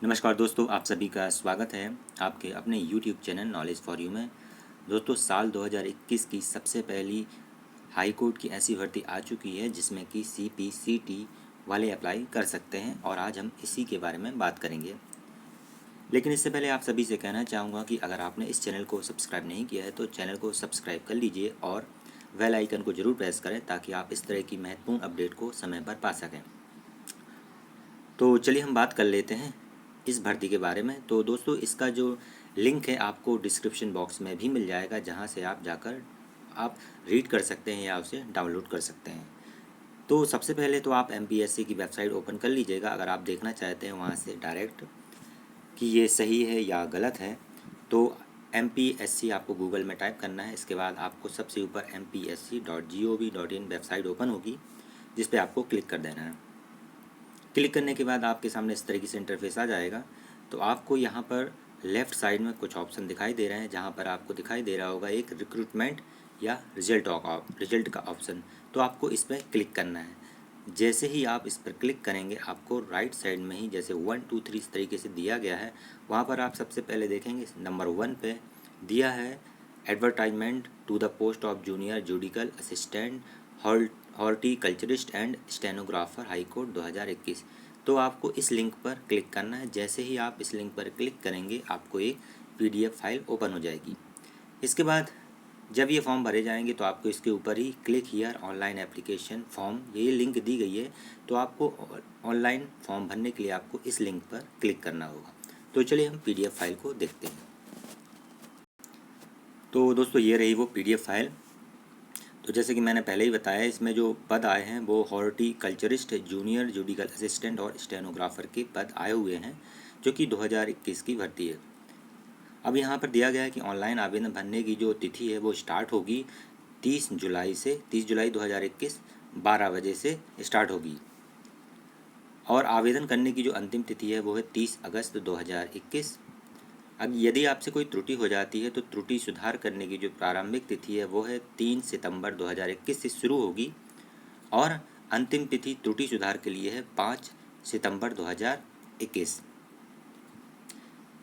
नमस्कार दोस्तों, आप सभी का स्वागत है आपके अपने YouTube channel knowledge for you में। दोस्तों, साल 2021 की सबसे पहली हाई कोर्ट की ऐसी भर्ती आ चुकी है जिसमें कि CPCT वाले अप्लाई कर सकते हैं और आज हम इसी के बारे में बात करेंगे। लेकिन इससे पहले आप सभी से कहना चाहूँगा कि अगर आपने इस चैनल को सब्सक्राइब नहीं किया है तो चैनल को सब्सक्राइब कर लीजिए और बेल आइकन को ज़रूर प्रेस करें ताकि आप इस तरह की महत्वपूर्ण अपडेट को समय पर पा सकें। तो चलिए हम बात कर लेते हैं इस भर्ती के बारे में। तो दोस्तों, इसका जो लिंक है आपको डिस्क्रिप्शन बॉक्स में भी मिल जाएगा, जहां से आप जाकर आप रीड कर सकते हैं या उसे डाउनलोड कर सकते हैं। तो सबसे पहले तो आप MPSC की वेबसाइट ओपन कर लीजिएगा अगर आप देखना चाहते हैं वहां से डायरेक्ट कि ये सही है या गलत है। तो MPSC आपको गूगल में टाइप करना है। इसके बाद आपको सबसे ऊपर mpsc.gov.in वेबसाइट ओपन होगी, जिस पे आपको क्लिक कर देना है। क्लिक करने के बाद आपके सामने इस तरीके से इंटरफेस आ जाएगा। तो आपको यहाँ पर लेफ़्ट साइड में कुछ ऑप्शन दिखाई दे रहे हैं, जहाँ पर आपको दिखाई दे रहा होगा एक रिक्रूटमेंट या रिजल्ट का ऑप्शन। तो आपको इस पर क्लिक करना है। जैसे ही आप इस पर क्लिक करेंगे आपको राइट साइड में ही जैसे 1 2 3 इस तरीके से दिया गया है, वहाँ पर आप सबसे पहले देखेंगे नंबर 1 पे दिया है advertisement to the post of junior judicial assistant horticulturist and stenographer high court 2021। तो आपको इस लिंक पर क्लिक करना है। जैसे ही आप इस लिंक पर क्लिक करेंगे आपको एक PDF फाइल ओपन हो जाएगी। इसके बाद जब ये फॉर्म भरे जाएंगे तो आपको इसके ऊपर ही click here online application form ये लिंक दी गई है। तो आपको ऑनलाइन फॉर्म भरने के लिए आपको इस लिंक पर क्लिक करना होगा। तो चलिए हम PDF फाइल को देखते हैं। तो दोस्तों, ये रही वो PDF फाइल। तो जैसे कि मैंने पहले ही बताया, इसमें जो पद आए हैं वो हॉर्टिकल्चरिस्ट, जूनियर जुडिकल असिस्टेंट और स्टेनोग्राफर के पद आए हुए हैं, जो कि 2021 की भर्ती है। अब यहाँ पर दिया गया है कि ऑनलाइन आवेदन भरने की जो तिथि है वो स्टार्ट होगी 30 जुलाई से। 30 जुलाई 2021 12 बजे से स्टार्ट होगी। और आवेदन करने की जो अंतिम तिथि है वो है 30 अगस्त 2021। अब यदि आपसे कोई त्रुटि हो जाती है तो त्रुटि सुधार करने की जो प्रारंभिक तिथि है वो है 3 सितंबर 2021 से शुरू होगी और अंतिम तिथि त्रुटि सुधार के लिए है 5 सितंबर 2021।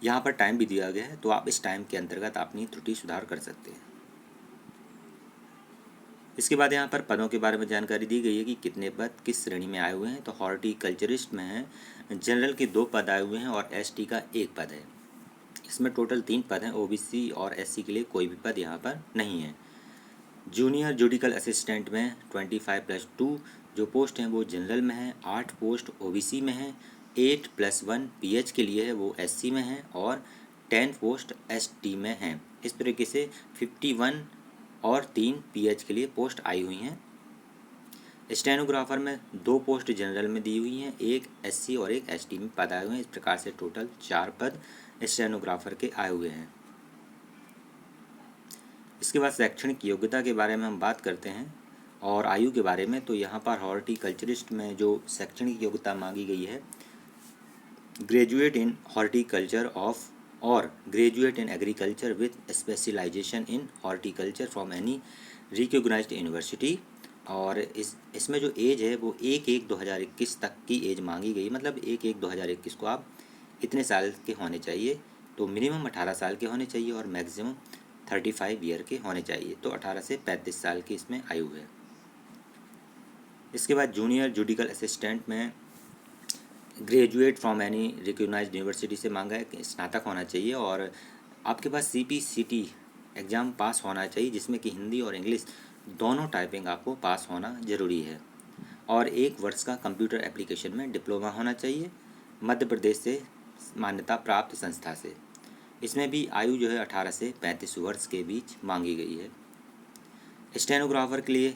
यहाँ पर टाइम भी दिया गया है, तो आप इस टाइम के अंतर्गत अपनी त्रुटि सुधार कर सकते हैं। इसके बाद यहाँ पर पदों के बारे में जानकारी दी गई है कि कितने पद किस श्रेणी में आए हुए हैं। तो हॉर्टिकल्चरिस्ट में है, जनरल के 2 पद आए हुए हैं और ST का 1 पद है। इसमें टोटल 3 पद हैं। OBC और SC के लिए कोई भी पद यहाँ पर नहीं है। जूनियर जुडिकल असिस्टेंट में 25+2 जो पोस्ट हैं वो जनरल में है, 8 पोस्ट OBC में है, 8+1 PH के लिए है वो SC में है और 10 पोस्ट ST में हैं। इस तरीके से 51 और 3 PH के लिए पोस्ट आई हुई हैं। स्टेनोग्राफर में 2 पोस्ट जनरल में दी हुई हैं, एक SC और एक ST में पद आए हुए हैं। इस प्रकार से टोटल 4 पद स्टेनोग्राफर के आए हुए हैं। इसके बाद शैक्षणिक योग्यता के बारे में हम बात करते हैं और आयु के बारे में। तो यहाँ पर हॉर्टिकल्चरिस्ट में जो शैक्षणिक योग्यता मांगी गई है, ग्रेजुएट इन हॉर्टिकल्चर ऑफ और graduate in agriculture with specialisation in horticulture from any recognised university. और इसमें जो एज है वो 1/1/2021 तक की एज मांगी गई। मतलब 1/1/2021 को आप इतने साल के होने चाहिए। तो मिनिमम 18 साल के होने चाहिए और मैक्सिमम 35 ईयर के होने चाहिए। तो 18 से 35 साल की इसमें आयु है। इसके बाद जूनियर जुडिकल असिस्टेंट में graduate from any recognised university से मांगा है कि स्नातक होना चाहिए और आपके पास CPCT एग्ज़ाम पास होना चाहिए, जिसमें कि हिंदी और इंग्लिश दोनों टाइपिंग आपको पास होना ज़रूरी है। और 1 वर्ष का कंप्यूटर एप्लीकेशन में डिप्लोमा होना चाहिए मध्य प्रदेश से मान्यता प्राप्त संस्था से। इसमें भी आयु जो है 18 से 35 वर्ष के बीच मांगी गई है। स्टेनोग्राफर के लिए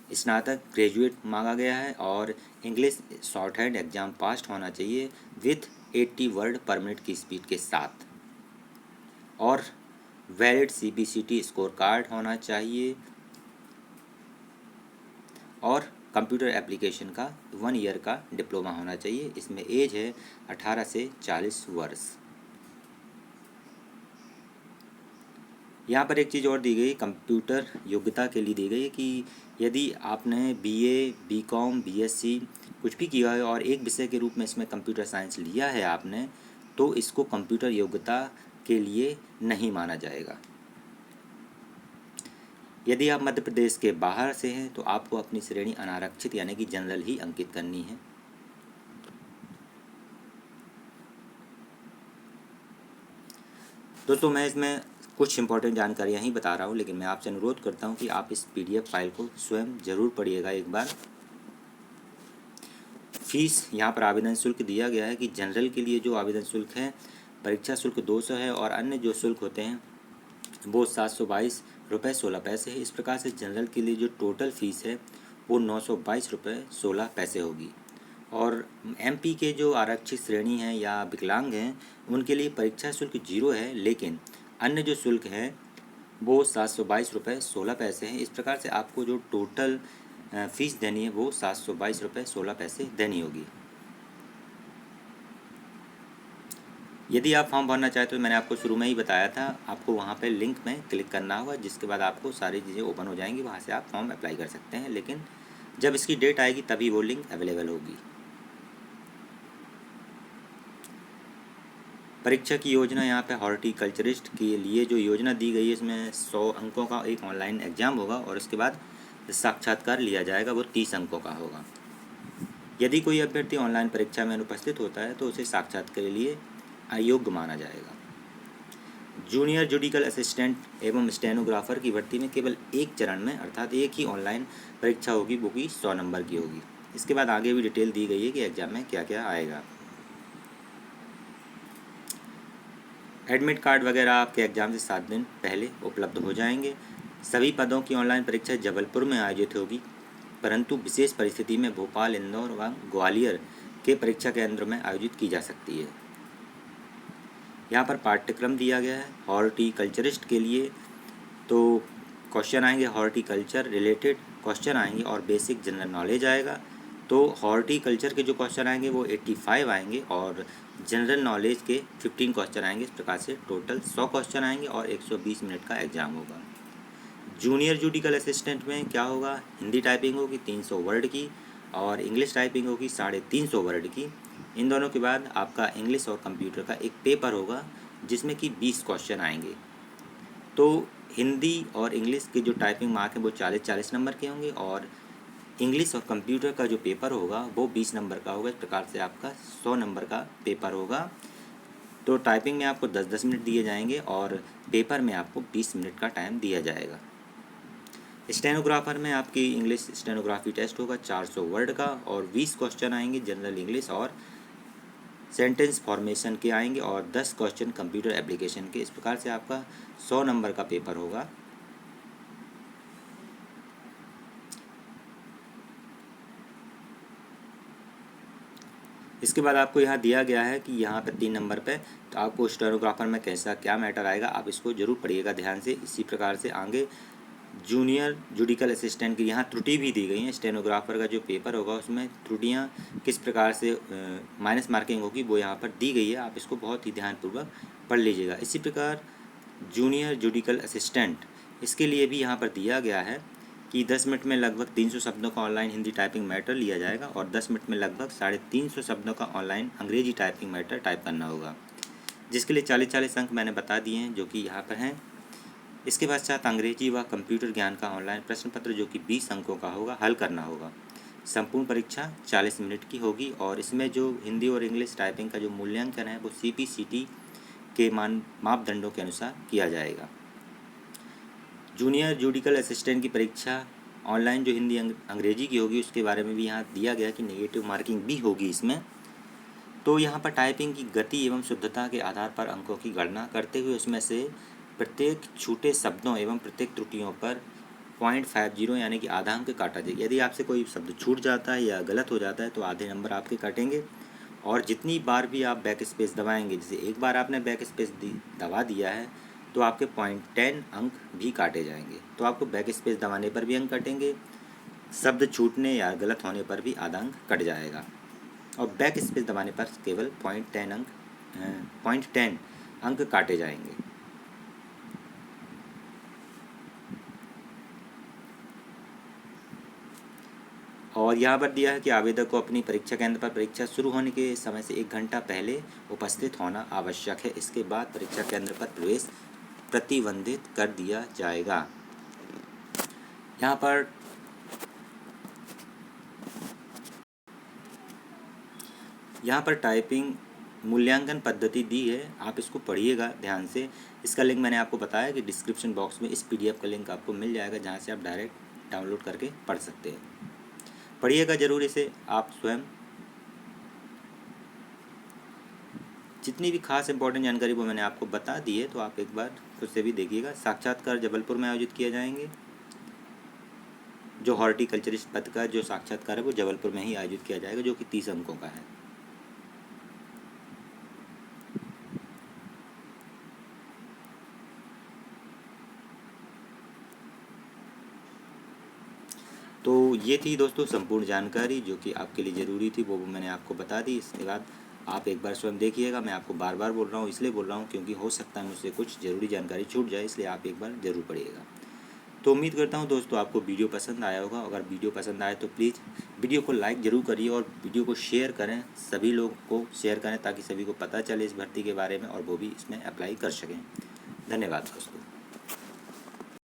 स्नातक ग्रेजुएट मांगा गया है और English short hand exam pass होना चाहिए विथ 80 वर्ड पर मिनट की स्पीड के साथ और वैलिड CPCT स्कोर कार्ड होना चाहिए और कंप्यूटर एप्लीकेशन का 1 ईयर का डिप्लोमा होना चाहिए। इसमें एज है 18 से 40 वर्ष। यहाँ पर एक चीज़ और दी गई, कंप्यूटर योग्यता के लिए दी गई है कि यदि आपने बीए, बीकॉम, बीएससी कुछ भी किया है और एक विषय के रूप में इसमें कंप्यूटर साइंस लिया है आपने, तो इसको कंप्यूटर योग्यता के लिए नहीं माना जाएगा। यदि आप मध्य प्रदेश के बाहर से हैं तो आपको अपनी श्रेणी अनारक्षित यानी कि जनरल ही अंकित करनी है। दोस्तों मैं इसमें कुछ इंपॉर्टेंट जानकारियाँ ही बता रहा हूँ, लेकिन मैं आपसे अनुरोध करता हूँ कि आप इस पीडीएफ फाइल को स्वयं ज़रूर पढ़िएगा एक बार। फीस यहाँ पर आवेदन शुल्क दिया गया है कि जनरल के लिए जो आवेदन शुल्क है, परीक्षा शुल्क 200 है और अन्य जो शुल्क होते हैं वो 722 रुपये 16 पैसे है। इस प्रकार से जनरल के लिए जो टोटल फीस है वो 922 रुपये 16 पैसे होगी। और एमपी के जो आरक्षित श्रेणी हैं या विकलांग हैं उनके लिए परीक्षा शुल्क 0 है, लेकिन अन्य जो शुल्क है वो 722 रुपये 16 पैसे हैं। इस प्रकार से आपको जो टोटल फीस देनी है वो 722 रुपये 16 पैसे देनी होगी। यदि आप फॉर्म भरना चाहते तो मैंने आपको शुरू में ही बताया था, आपको वहाँ पे लिंक में क्लिक करना होगा, जिसके बाद आपको सारी चीज़ें ओपन हो जाएंगी, वहाँ से आप फॉर्म अप्लाई कर सकते हैं। लेकिन जब इसकी डेट आएगी तभी वो लिंक अवेलेबल होगी। परीक्षा की योजना यहाँ पे हॉर्टिकल्चरिस्ट के लिए जो योजना दी गई है इसमें 100 अंकों का एक ऑनलाइन एग्ज़ाम होगा और उसके बाद साक्षात्कार लिया जाएगा, वो 30 अंकों का होगा। यदि कोई अभ्यर्थी ऑनलाइन परीक्षा में अनुपस्थित होता है तो उसे साक्षात्कार के लिए अयोग्य माना जाएगा। जूनियर जुडिकल असिस्टेंट एवं स्टेनोग्राफर की भर्ती में केवल एक चरण में अर्थात एक ही ऑनलाइन परीक्षा होगी, वो की 100 नंबर की होगी। इसके बाद आगे भी डिटेल दी गई है कि एग्ज़ाम में क्या क्या आएगा। एडमिट कार्ड वगैरह आपके एग्ज़ाम से 7 दिन पहले उपलब्ध हो जाएंगे। सभी पदों की ऑनलाइन परीक्षा जबलपुर में आयोजित होगी, परंतु विशेष परिस्थिति में भोपाल, इंदौर व ग्वालियर के परीक्षा केंद्र में आयोजित की जा सकती है। यहाँ पर पाठ्यक्रम दिया गया है हॉर्टिकल्चरिस्ट के लिए, तो क्वेश्चन आएंगे हॉर्टिकल्चर रिलेटेड क्वेश्चन आएंगे और बेसिक जनरल नॉलेज आएगा। तो हॉर्टिकल्चर के जो क्वेश्चन आएंगे वो 85 आएंगे और जनरल नॉलेज के 15 क्वेश्चन आएंगे। इस प्रकार से टोटल 100 क्वेश्चन आएंगे और 120 मिनट का एग्ज़ाम होगा। जूनियर जुडिकल असिस्टेंट में क्या होगा, हिंदी टाइपिंग होगी 300 वर्ड की और इंग्लिश टाइपिंग होगी 350 वर्ड की। इन दोनों के बाद आपका इंग्लिश और कंप्यूटर का एक पेपर होगा जिसमें कि 20 क्वेश्चन आएंगे। तो हिंदी और इंग्लिश के जो टाइपिंग मार्क हैं वो 40-40 नंबर के होंगे और इंग्लिश और कंप्यूटर का जो पेपर होगा वो 20 नंबर का होगा। इस प्रकार से आपका 100 नंबर का पेपर होगा। तो टाइपिंग में आपको 10-10 मिनट दिए जाएंगे और पेपर में आपको 20 मिनट का टाइम दिया जाएगा। स्टेनोग्राफर में आपकी इंग्लिश स्टेनोग्राफी टेस्ट होगा 400 वर्ड का और 20 क्वेश्चन आएंगे जनरल इंग्लिश और सेंटेंस फॉर्मेशन के आएंगे और 10 क्वेश्चन कंप्यूटर एप्लीकेशन के। इस प्रकार से आपका 100 नंबर का पेपर होगा। इसके बाद आपको यहाँ दिया गया है कि यहाँ पर 3 नंबर पे तो आपको स्टेनोग्राफर में कैसा क्या मैटर आएगा, आप इसको जरूर पढ़िएगा ध्यान से। इसी प्रकार से आगे जूनियर जुडिकल असिस्टेंट की यहाँ त्रुटि भी दी गई है। स्टेनोग्राफर का जो पेपर होगा उसमें त्रुटियाँ किस प्रकार से माइनस मार्किंग होगी वो यहाँ पर दी गई है, आप इसको बहुत ही ध्यानपूर्वक पढ़ लीजिएगा। इसी प्रकार जूनियर जुडिकल असिस्टेंट इसके लिए भी यहाँ पर दिया गया है कि 10 मिनट में लगभग 300 शब्दों का ऑनलाइन हिंदी टाइपिंग मैटर लिया जाएगा और 10 मिनट में लगभग 350 शब्दों का ऑनलाइन अंग्रेजी टाइपिंग मैटर टाइप करना होगा, जिसके लिए 40-40 अंक मैंने बता दिए हैं जो कि यहाँ पर हैं। इसके पश्चात अंग्रेजी व कंप्यूटर ज्ञान का ऑनलाइन प्रश्न पत्र जो कि 20 अंकों का होगा, हल करना होगा। संपूर्ण परीक्षा 40 मिनट की होगी और इसमें जो हिंदी और इंग्लिश टाइपिंग का जो मूल्यांकन है वो CPCT के मापदंडों के अनुसार किया जाएगा। जूनियर जुडिकल असिस्टेंट की परीक्षा ऑनलाइन जो हिंदी अंग्रेजी की होगी उसके बारे में भी यहाँ दिया गया कि नेगेटिव मार्किंग भी होगी इसमें। तो यहाँ पर टाइपिंग की गति एवं शुद्धता के आधार पर अंकों की गणना करते हुए उसमें से प्रत्येक छूटे शब्दों एवं प्रत्येक त्रुटियों पर 0.50 यानी कि आधा अंक काटा जाएगा। यदि आपसे कोई शब्द छूट जाता है या गलत हो जाता है तो आधे नंबर आपके काटेंगे और जितनी बार भी आप बैक स्पेस दबाएंगे, जैसे एक बार आपने बैक स्पेस दबा दिया है तो आपके 0.10 अंक भी काटे जाएंगे। तो आपको बैक स्पेस दबाने पर भी अंक कटेंगे, शब्द छूटने या गलत होने पर भी आधा अंक कट जाएगा और बैक स्पेस दबाने पर केवल 0.10 अंक काटे जाएंगे। और यहाँ पर दिया है कि आवेदक को अपनी परीक्षा केंद्र पर परीक्षा शुरू होने के समय से 1 घंटा पहले उपस्थित होना आवश्यक है। इसके बाद परीक्षा केंद्र पर प्रवेश प्रतिबंधित कर दिया जाएगा। यहाँ पर टाइपिंग मूल्यांकन पद्धति दी है, आप इसको पढ़िएगा ध्यान से। इसका लिंक मैंने आपको बताया कि डिस्क्रिप्शन बॉक्स में इस PDF का लिंक आपको मिल जाएगा, जहाँ से आप डायरेक्ट डाउनलोड करके पढ़ सकते हैं। पढ़िएगा ज़रूर इसे आप स्वयं। जितनी भी खास इंपॉर्टेंट जानकारी वो मैंने आपको बता दी है, तो आप एक बार खुद से भी देखिएगा। साक्षात्कार जबलपुर में आयोजित किए जाएंगे। जो हॉर्टिकल्चरिस्ट पद का जो साक्षात्कार है वो जबलपुर में ही आयोजित किया जाएगा, जो कि 30 अंकों का है। तो ये थी दोस्तों संपूर्ण जानकारी जो कि आपके लिए ज़रूरी थी, वो मैंने आपको बता दी। इसके बाद आप एक बार स्वयं देखिएगा। मैं आपको बार बार बोल रहा हूँ, इसलिए बोल रहा हूँ क्योंकि हो सकता है मुझसे कुछ ज़रूरी जानकारी छूट जाए, इसलिए आप एक बार ज़रूर पढ़िएगा। तो उम्मीद करता हूँ दोस्तों आपको वीडियो पसंद आया होगा। अगर वीडियो पसंद आए तो प्लीज़ वीडियो को लाइक ज़रूर करिए और वीडियो को शेयर करें, सभी लोग को शेयर करें ताकि सभी को पता चले इस भर्ती के बारे में और वो भी इसमें अप्लाई कर सकें। धन्यवाद दोस्तों।